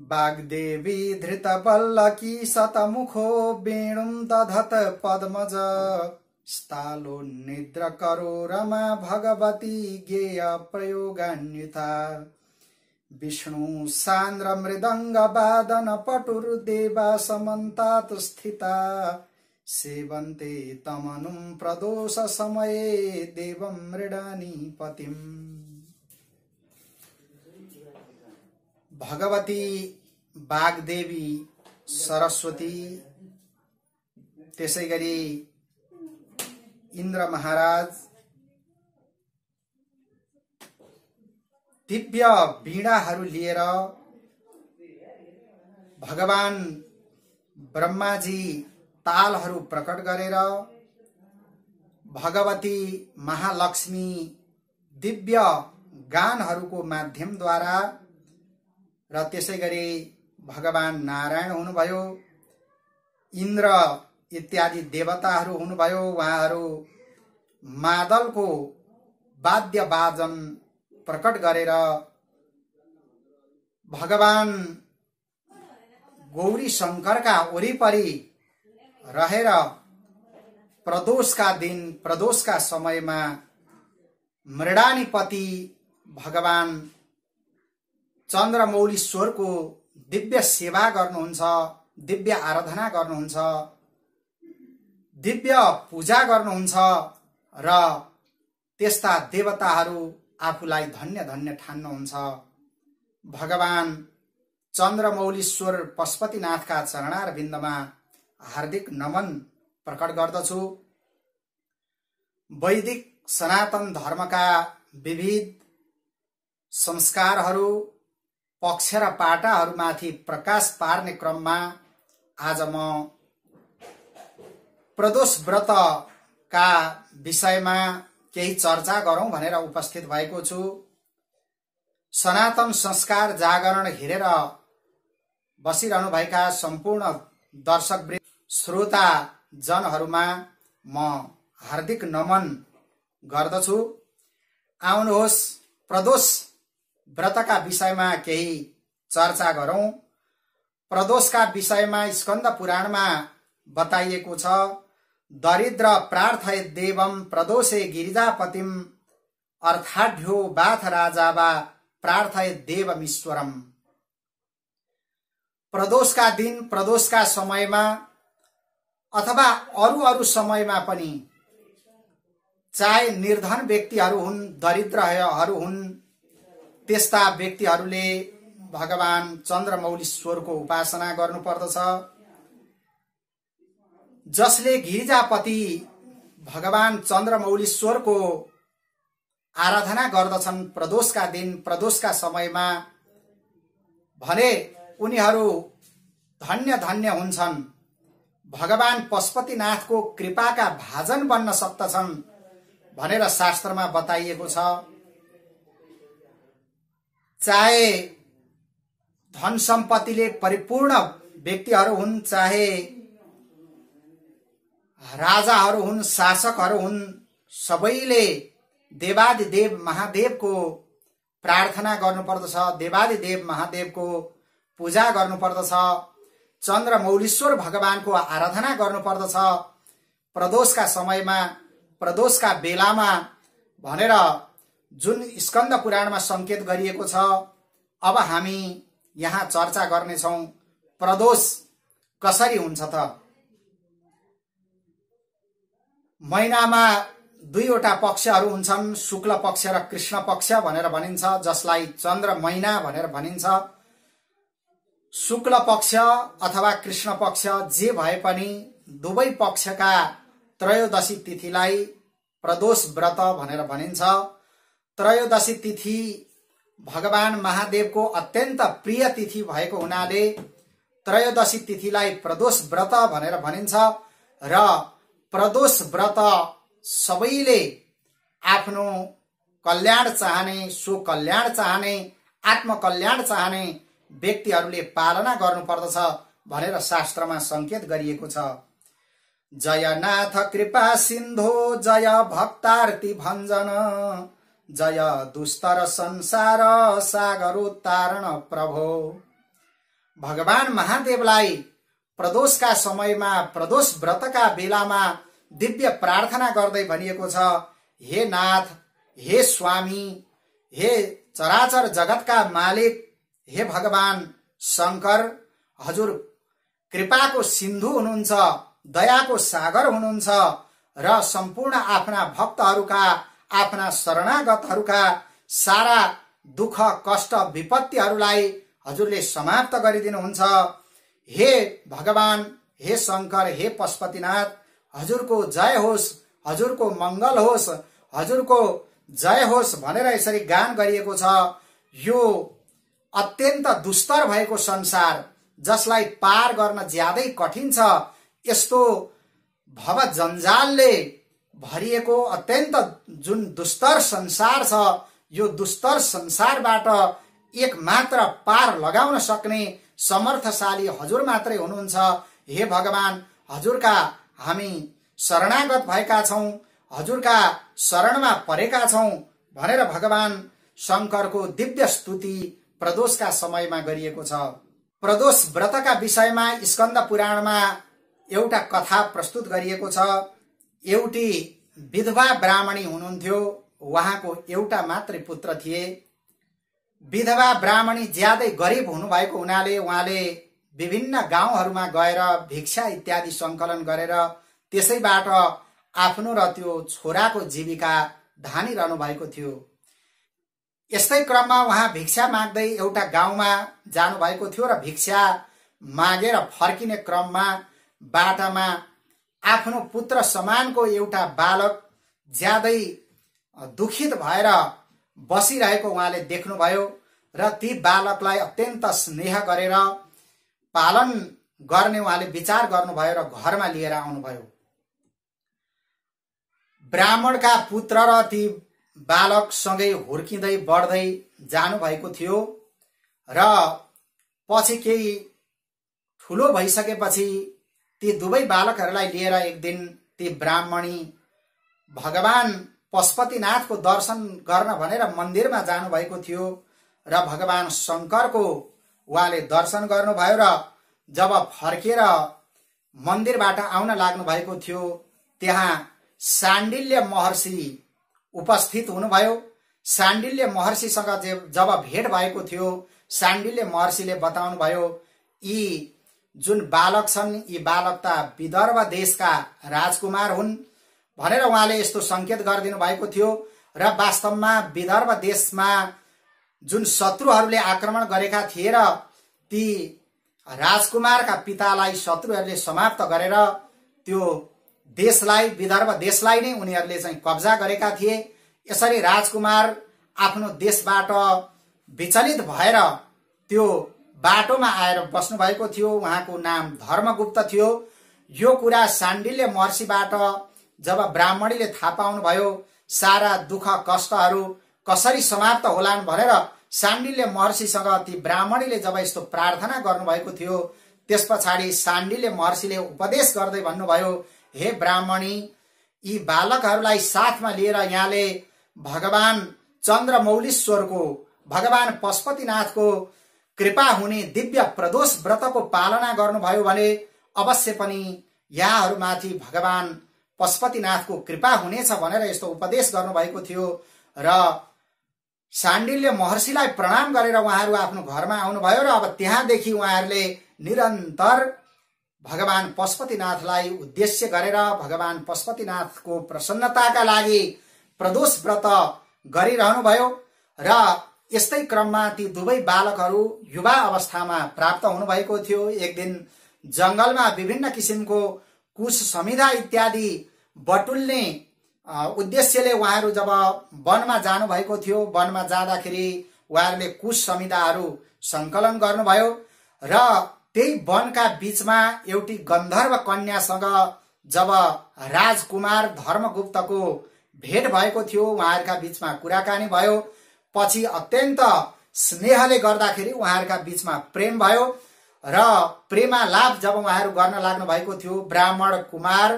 वाग्देवी धृतपल्लकी शतमुखो वेणुं दधत पद्मज स्थालो निद्र करो रमा भगवती गेय प्रयोगान्विता विष्णु सान्द्र मृदंग वादन पटुर्देवा समन्तात स्थिता सेवन्ते तमनुं प्रदोष समये देवं मृडानी पतिम्। भगवती वाग्देवी सरस्वती त्यसैगरी इन्द्र महाराज दिव्य वीणाहरू लिएर भगवान ब्रह्माजी तालहरू प्रकट गरेर भगवती महालक्ष्मी दिव्य गानहरूको माध्यमद्वारा र त्यसैगरी भगवान नारायण हुनुभयो, इन्द्र इत्यादि देवताहरू हुनुभयो। उहाँहरू मादलको वाद्य वादन प्रकट गरेर भगवान गौरी शंकरका वरिपरि रहेर प्रदोषका दिन प्रदोषका समयमा मृडानीपति भगवान चन्द्रमौलीश्वरको दिव्य सेवा गर्नुहुन्छ, दिव्य आराधना गर्नुहुन्छ, दिव्य पूजा गर्नुहुन्छ र त्यस्ता देवताहरू आफूलाई धन्य धन्य ठान्नुहुन्छ। भगवान चन्द्रमौलीश्वर पशुपतिनाथका चरणार बिन्दमा हार्दिक नमन प्रकट गर्दछु। वैदिक सनातन धर्मका विविध संस्कारहरू पक्ष र पाटाहरूमाथि प्रकाश पार्ने क्रममा आज म प्रदोष व्रतका विषयमा केही चर्चा गरौं भनेर उपस्थित भएको छु। सनातन संस्कार जागरण हेरेर बसिरहनु भएका सम्पूर्ण दर्शक श्रोता जनहरूमा म हार्दिक नमन गर्दछु। आउनुहोस् प्रदोष व्रतका विषयमा केही चर्चा गरौं। प्रदोषका विषयमा स्कन्द पुराणमा बताइएको छ, दरिद्र प्रार्थय देवम प्रदोषे गिरिजापतिम अर्थाढ्यो बाथ राजा वा प्रार्थय देवमीश्वरम। प्रदोषका दिन प्रदोषका समयमा अथवा अरू समयमा पनि चाहे निर्धन व्यक्तिहरू हुन्, दरिद्रहरू हुन्, त्यस्ता व्यक्तिहरूले भगवान चन्द्रमौलीश्वरको उपासना गर्नुपर्दछ। जसले गिरिजापति भगवान चन्द्रमौलीश्वरको आराधना गर्दछन् प्रदोषका दिन प्रदोषका समयमा भने उनीहरू धन्य धन्य हुन्छन्, भगवान पशुपतिनाथको कृपाका भाजन बन्न सक्दछन् भनेर शास्त्रमा बताइएको छ। चाहे धन सम्पत्तिले परिपूर्ण व्यक्तिहरू हुन्, चाहे राजाहरू हुन्, शासकहरू हुन्, सबैले देवादिदेव महादेवको प्रार्थना गर्नुपर्दछ, देवादिदेव महादेवको पूजा गर्नुपर्दछ, चन्द्रमौलीश्वर भगवानको आराधना गर्नुपर्दछ प्रदोषका समयमा प्रदोषका बेलामा भनेर जुन स्कन्द पुराणमा संकेत गरिएको छ। अब हामी यहाँ चर्चा गर्नेछौं प्रदोष कसरी हुन्छ त। महिनामा दुईवटा पक्षहरू हुन्छन्, शुक्ल पक्ष र कृष्ण पक्ष भनेर भनिन्छ, जसलाई चन्द्र महिना भनेर भनिन्छ। शुक्ल पक्ष अथवा कृष्ण पक्ष जे भए पनि दुवै पक्षका त्रयोदशी तिथिलाई प्रदोष व्रत भनेर भनिन्छ। त्रयोदशी तिथि भगवान महादेवको अत्यन्त प्रिय तिथि भएको हुनाले त्रयोदशी तिथिलाई प्रदोष व्रत भनेर भनिन्छ र प्रदोष व्रत सबैले आफ्नो कल्याण चाहने, सो कल्याण चाहने, आत्मकल्याण चाहने व्यक्तिहरूले पालना गर्नुपर्दछ भनेर शास्त्रमा संकेत गरिएको छ। जय नाथ कृपा सिन्धो जय भक्तार्ति भञ्जन जय दुस्तर संसार सागरोत्तारण प्रभो भगवान महादेवलाई प्रदोषका समयमा प्रदोष व्रतका बेलामा दिव्य प्रार्थना गर्दै भनिएको छ, हे नाथ, हे स्वामी, हे चराचर जगतका मालिक, हे भगवान शंकर, हजुर कृपाको सिन्धु हुनुहुन्छ, दयाको सागर हुनुहुन्छ र सम्पूर्ण आफ्ना भक्तहरूका, आफ्ना शरणागतहरूका सारा दुःख कष्ट विपत्तिहरूलाई हजुरले समाप्त गरिदिनुहुन्छ। हे भगवान, हे शंकर, हे पशुपतिनाथ, हजुरको जय होस्, हजुरको मंगल होस्, हजुरको जय होस् भनेर यसरी गान गरिएको छ। यो अत्यन्त दुस्तर भएको संसार, जसलाई पार गर्न ज्यादै कठिन छ, यस्तो भव जन्जालले भरिएको अत्यन्त जुन दुस्तर संसार छ, यो दुस्तर संसारबाट एक मात्र पार लगाउन सक्ने समर्थशाली हजुर मात्रै हुनुहुन्छ। हे भगवान, हजुरका हामी शरणागत भएका छौं, हजुरका शरणमा परेका छौं भनेर भगवान शंकरको दिव्य स्तुति प्रदोषका समयमा गरिएको छ। प्रदोष व्रतका विषयमा स्कन्द पुराणमा एउटा कथा प्रस्तुत गरिएको छ। एउटी विधवा ब्राह्मणी हुनुहुन्थ्यो, उहाँको एउटा मात्रै पुत्र थिए। विधवा ब्राह्मणी ज्यादै गरिब हुनुभएको हुनाले उहाँले विभिन्न गाउँहरूमा गएर भिक्षा इत्यादि संकलन गरेर त्यसैबाट आफ्नो र त्यो छोराको जीविका धानिरहनु भएको थियो। यस्तै क्रममा उहाँ भिक्षा माग्दै एउटा गाउँमा जानु भएको थियो र भिक्षा मागेर फर्किने क्रममा बाटामा आफ्नो पुत्र समानको एउटा बालक ज्यादै दुखित भएर बसिरहेको उहाँले देख्नुभयो र ती बालकलाई अत्यन्त स्नेह गरेर पालन गर्ने उहाँले विचार गर्नुभयो र घरमा लिएर आउनुभयो। ब्राह्मणका पुत्र र ती बालक सँगै हुर्किँदै बढ्दै जानु भएको थियो र पछि केही ठुलो भइसकेपछि ती दुवै बालकहरूलाई लिएर एक दिन ती ब्राह्मणी भगवान पशुपतिनाथको दर्शन गर्न भनेर मन्दिरमा जानु भएको थियो र भगवान शंकरको उहाँले दर्शन गर्नुभयो र जब फर्केर मन्दिरबाट आउन लाग्नु भएको थियो त्यहाँ शाण्डिल्य महर्षि उपस्थित हुनुभयो। शाण्डिल्य महर्षिसँग जब भेट भएको थियो, शाण्डिल्य महर्षिले बताउनु भयो यी जुन बालक छन् यी बालक त विदर्भ देशका राजकुमार हुन् भनेर उहाँले यस्तो संकेत गरिदिनु भएको थियो र वास्तवमा विदर्भ देशमा जुन शत्रुहरूले आक्रमण गरेका थिए र ती राजकुमारका पितालाई शत्रुहरूले समाप्त गरेर त्यो देशलाई, विदर्भ देशलाई नै उनीहरूले चाहिँ कब्जा गरेका थिए। यसरी राजकुमार आफ्नो देशबाट विचलित भएर त्यो बाटोमा आएर बस्नु भएको थियो। उहाँको नाम धर्मगुप्त थियो। यो कुरा शाण्डिल्य महर्षिबाट जब ब्राह्मणीले थाहा पाउनु भयो, सारा दुःख कष्टहरू कसरी समाप्त होलान् भनेर शाण्डिल्य महर्षिसँग ती ब्राह्मणीले जब यस्तो प्रार्थना गर्नुभएको थियो, त्यस पछाडि शाण्डिल्य महर्षिले उपदेश गर्दै भन्नुभयो, हे ब्राह्मणी, यी बालकहरूलाई साथमा लिएर यहाँले भगवान चन्द्रमौलीश्वरको, भगवान पशुपतिनाथको कृपा हुने दिव्य प्रदोष व्रतको पालना गर्नुभयो भने अवश्य पनि यहाँहरूमाथि भगवान पशुपतिनाथको कृपा हुनेछ भनेर यस्तो उपदेश गर्नुभएको थियो र शाण्डिल्य महर्षिलाई प्रणाम गरेर उहाँहरू आफ्नो घरमा आउनुभयो र अब त्यहाँदेखि उहाँहरूले निरन्तर भगवान पशुपतिनाथलाई उद्देश्य गरेर भगवान पशुपतिनाथको प्रसन्नताका लागि प्रदोष व्रत गरिरहनु भयो र यस्तै क्रममा ती दुवै बालकहरू युवा अवस्थामा प्राप्त हुनुभएको थियो। एक दिन जंगलमा विभिन्न किसिमको कुश समिधा इत्यादि बटुल्ने उद्देश्यले उहाँहरू जब वनमा जानु भएको थियो, वनमा जाँदाखेरि उहाँहरूले कुश समिधाहरू संकलन गर्नुभयो र त्यही वनका बीचमा एउटी गन्धर्व कन्यासँग जब राजकुमार धर्मगुप्तको भेट भएको थियो, उहाँहरूका बीचमा कुराकानी भयो। पछि अत्यन्त स्नेहले गर्दाखेरि उहाँहरूका बीचमा प्रेम भयो र प्रेमालाप जब उहाँहरू गर्न लाग्नु भएको थियो, ब्राह्मण कुमार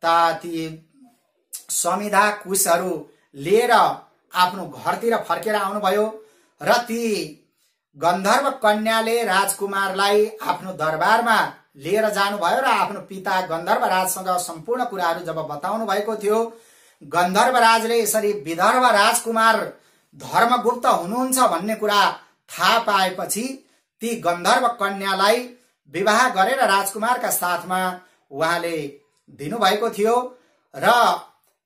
ती समिधा कुशहरू लिएर आफ्नो घरतिर फर्केर आउनुभयो र ती गन्धर्व कन्याले राजकुमारलाई आफ्नो दरबारमा लिएर जानुभयो र आफ्नो पिता गन्धर्व राजसँग सम्पूर्ण कुराहरू जब बताउनु भएको थियो, गन्धर्व राजले यसरी विदर्भ राजकुमार धर्मगुप्त हुनुहुन्छ भन्ने कुरा थाहा पाएपछि ती गन्धर्व कन्यालाई विवाह गरेर राजकुमारका साथमा उहाँले दिनुभएको थियो र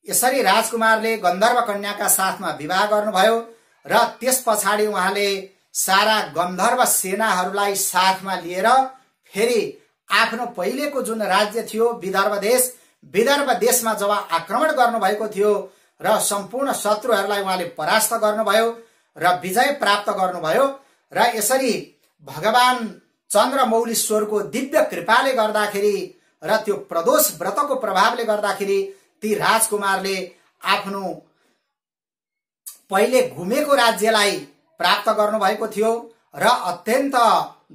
यसरी राजकुमारले गन्धर्व कन्याका साथमा विवाह गर्नुभयो र त्यस पछाडि उहाँले सारा गन्धर्व सेनाहरूलाई साथमा लिएर फेरि आफ्नो पहिलेको जुन राज्य थियो विदर्भ देशमा जब आक्रमण गर्नुभएको थियो र सम्पूर्ण शत्रुहरूलाई उहाँले परास्त गर्नुभयो र विजय प्राप्त गर्नुभयो र यसरी भगवान चन्द्रमौलीश्वरको दिव्य कृपाले गर्दाखेरि र त्यो प्रदोष व्रतको प्रभावले गर्दाखेरि ती राजकुमारले आफ्नो पहिले घुमेको राज्यलाई प्राप्त गर्नुभएको थियो र अत्यन्त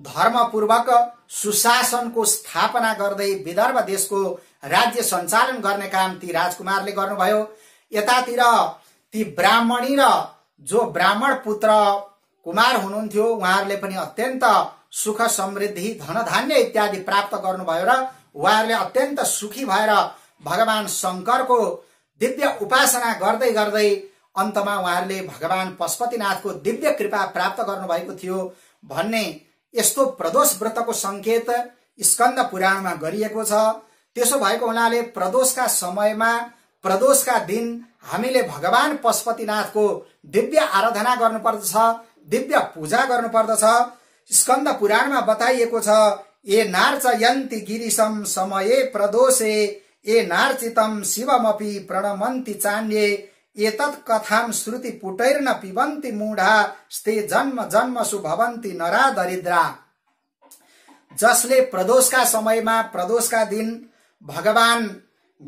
धर्मपूर्वक सुशासनको स्थापना गर्दै विदर्भ देशको राज्य सञ्चालन गर्ने काम ती राजकुमारले गर्नुभयो। यतातिर ती ब्राह्मणी र जो ब्राह्मण पुत्र कुमार हुनुहुन्थ्यो उहाँहरूले पनि अत्यन्त सुख समृद्धि धनधान्य इत्यादि प्राप्त गर्नुभयो र उहाँहरूले अत्यन्त सुखी भएर भगवान शङ्करको दिव्य उपासना गर्दै गर्दै अन्तमा उहाँहरूले भगवान पशुपतिनाथको दिव्य कृपा प्राप्त गर्नुभएको थियो भन्ने यस्तो प्रदोष व्रतको संकेत स्कन्द पुराणमा गरिएको छ। त्यसो भएको हुनाले प्रदोषका समयमा प्रदोषका दिन हामीले भगवान पशुपतिनाथको दिव्य आराधना गर्नुपर्दछ, दिव्य पूजा गर्नुपर्दछ। स्कन्द पुराणमा बताइएको छ, ए नार्चयन्ति गिरिशम समये प्रदोषे ए नार्चितम शिवमपि प्रणमन्ति चान्ये एतत् कथाम श्रुति पुटैर्न पिबन्ति मूढा स्ते जन्म जन्मसु भवन्ति नरा दरिद्रा। जसले प्रदोषका समयमा प्रदोषका दिन भगवान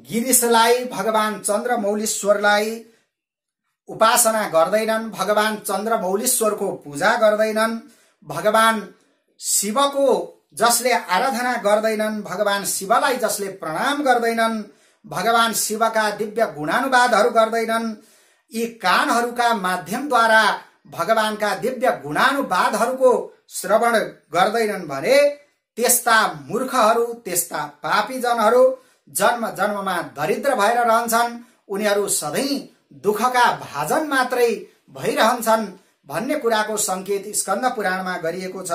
गिरिशलाई भगवान चन्द्रमौलीश्वरलाई उपासना गर्दैनन्, भगवान चन्द्रमौलीश्वरको पूजा गर्दैनन्, भगवान शिवको जसले आराधना गर्दैनन्, भगवान शिवलाई जसले प्रणाम गर्दैनन्, भगवान शिवका दिव्य गुणानुवादहरू गर्दैनन्, यी कानहरूका माध्यमद्वारा भगवानका दिव्य गुणानुवादहरूको श्रवण गर्दैनन् भने त्यस्ता मूर्खहरू, त्यस्ता पापीजनहरू जन्म जन्ममा दरिद्र भएर रहन्छन्, उनीहरू सधैँ दुःखका भाजन मात्रै भइरहन्छन् भन्ने कुराको संकेत स्कन्द पुराणमा गरिएको छ।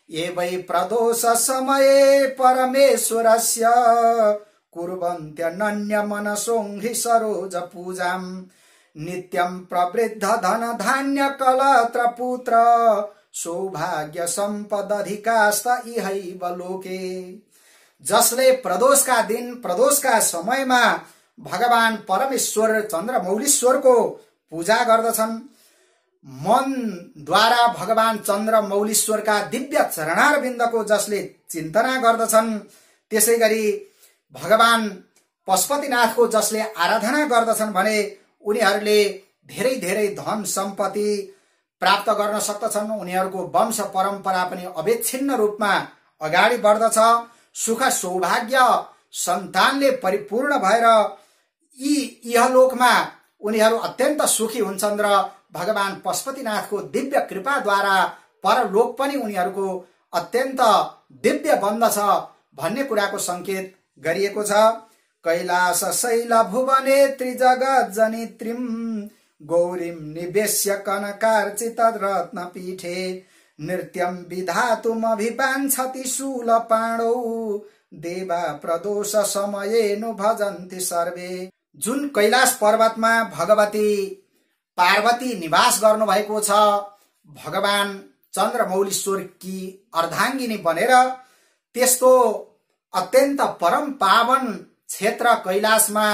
ये वै प्रदोष समये परमेश्वरस्य कुर्वन्त्यनन्य मनसोङ्घ्रि सरोज पूजाम् नित्यं प्रवृद्ध धन धान्य कलत्र पुत्र सौभाग्य सम्पदधिकास्त इहैव लोके। जसले प्रदोषका दिन प्रदोषका समयमा भगवान परमेश्वर चन्द्रमौलीश्वरको पूजा गर्दछन्, मनद्वारा भगवान चन्द्रमौलीश्वरका दिव्य चरणारविन्दको जसले चिन्तना गर्दछन्, त्यसै गरी भगवान पशुपतिनाथको जसले आराधना गर्दछन् भने उनीहरूले धेरै धेरै धन सम्पत्ति प्राप्त गर्न सक्दछन्, उनीहरूको वंश परम्परा पनि अविच्छिन्न रूपमा अगाडि बढ्दछ, सुख सौभाग्य सन्तानले परिपूर्ण भएर इहलोकमा उनीहरू अत्यन्त सुखी हुन्छन् र भगवान पशुपतिनाथको दिव्य कृपाद्वारा परलोक पनि उनीहरूको अत्यन्त दिव्य बन्दछ भन्ने कुराको संकेत गरिएको छ। कैलाश शैल भुवनेत्री जगत जनित्रीम गौरीम निवेश्य कनकार्चित रत्न पीठे नृत्यं विधातुमभिपाञ्छति शूलपाणौ देवा प्रदोष समयेनु भजन्ति सर्वे। जुन कैलाश पर्वतमा भगवती पार्वती निवास गर्नु भएको छ, भगवान चन्द्रमौलीश्वरकी अर्धाङ्गिनी बनेर त्यस्तो अत्यन्त परम पावन क्षेत्र कैलाशमा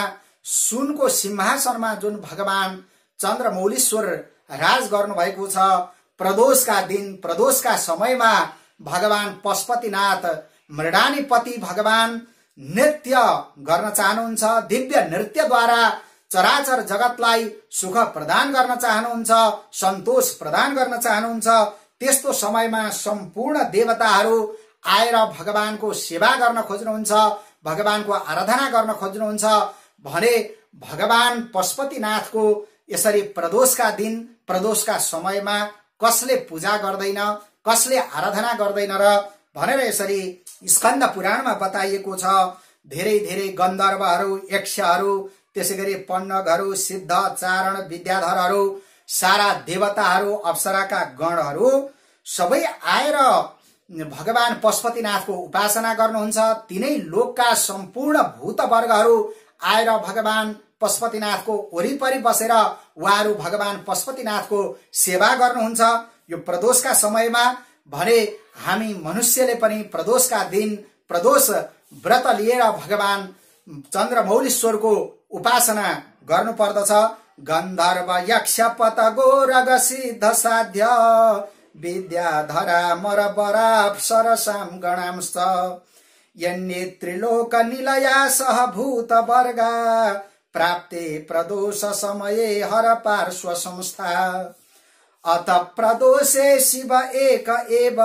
सुनको सिंहासनमा जुन भगवान चन्द्रमौलीश्वर राज गर्नु भएको छ, प्रदोषका दिन प्रदोषका समयमा भगवान पशुपतिनाथ मृडानीपति भगवान नृत्य गर्न चाहनुहुन्छ, दिव्य नृत्यद्वारा चराचर जगतलाई सुख प्रदान गर्न चाहनुहुन्छ, सन्तोष प्रदान गर्न चाहनुहुन्छ। त्यस्तो समयमा सम्पूर्ण देवताहरू आएर भगवानको सेवा गर्न खोज्नुहुन्छ, भगवानको आराधना गर्न खोज्नुहुन्छ भने भगवान पशुपतिनाथको यसरी प्रदोषका दिन प्रदोषका समयमा कसले पूजा गर्दैन, कसले आराधना गर्दैन र भनेर यसरी स्कन्द पुराणमा बताइएको छ। धेरै धेरै गन्धर्वहरू, यक्षहरू, त्यसैगरी पन्नगहरू, सिद्ध, चारण, विद्याधरहरू, सारा देवताहरू, अप्सराका गणहरू सबै आएर भगवान पशुपतिनाथको उपासना गर्नुहुन्छ। तिनै लोकका सम्पूर्ण भूतवर्गहरू आएर भगवान पशुपतिनाथको वरिपरि बसेर उहाँहरू भगवान पशुपतिनाथको सेवा गर्नुहुन्छ। यो प्रदोषका समयमा भने हामी मनुष्यले पनि प्रदोषका दिन प्रदोष व्रत लिएर भगवान चन्द्रमौलीश्वरको उपासना गर्नुपर्दछ। गन्धर्व यक्ष पतगो रग सिद्ध साध्य विद्याधरा मर बराप्सरसां गणांश्च यन्ये त्रिलोक निलया सह भूत वर्गा प्राप्ते प्रदोष समये हर पार्श्व संस्था अत प्रदोषे शिव एक एव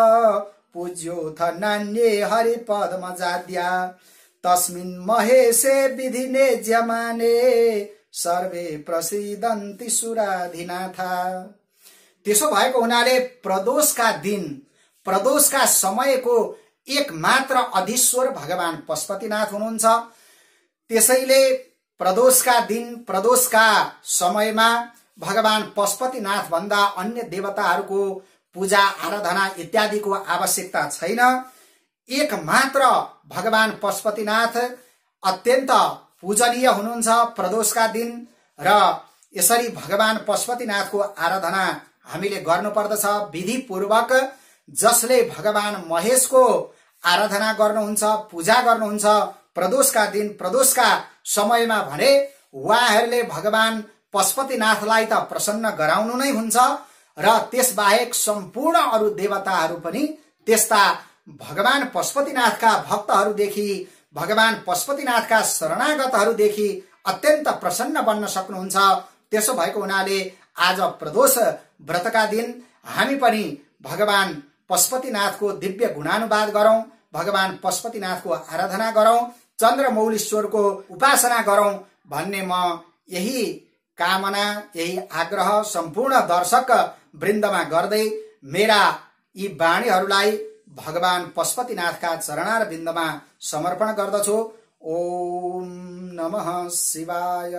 पूज्योऽथ नान्ये हरि पद्मजाद्या तस्मिन् महेशे विधिने ज्यमाने सर्वे प्रसीदन्ति सुराधिनाथा। त्यसो भएको हुनाले प्रदोषका दिन, प्रदोषका समयको एक मात्र अधीश्वर भगवान पशुपतिनाथ हुनुहुन्छ। त्यसैले प्रदोषका दिन, प्रदोषका समयमा भगवान पशुपतिनाथ भन्दा अन्य देवताहरूको पूजा आराधना इत्यादिको आवश्यकता छैन। एक मात्र भगवान पशुपतिनाथ अत्यन्त पूजनीय हुनुहुन्छ प्रदोषका दिन र यसरी भगवान पशुपतिनाथको आराधना हामीले गर्नुपर्दछ विधिपूर्वक। जसले भगवान महेशको आराधना गर्नुहुन्छ, पूजा गर्नुहुन्छ प्रदोषका दिन, प्रदोषका समयमा भने उहाँहरूले भगवान पशुपतिनाथलाई त प्रसन्न गराउनु नै हुन्छ र त्यसबाहेक सम्पूर्ण अरू देवताहरू पनि त्यस्ता भगवान पशुपतिनाथका भक्तहरूदेखि, भगवान पशुपतिनाथका शरणागतहरूदेखि अत्यन्त प्रसन्न बन्न सक्नुहुन्छ। त्यसो भएको हुनाले आज प्रदोष व्रतका दिन हामी पनि भगवान पशुपतिनाथको दिव्य गुणानुवाद गरौं, भगवान पशुपतिनाथको आराधना गरौं, चन्द्रमौलीश्वरको उपासना गरौं भन्ने म यही कामना, यही आग्रह सम्पूर्ण दर्शक वृन्दमा गर्दै मेरा यी वाणीहरूलाई भगवान पशुपतिनाथका चरणार बिन्दमा समर्पण गर्दछु। ओम नमः शिवाय।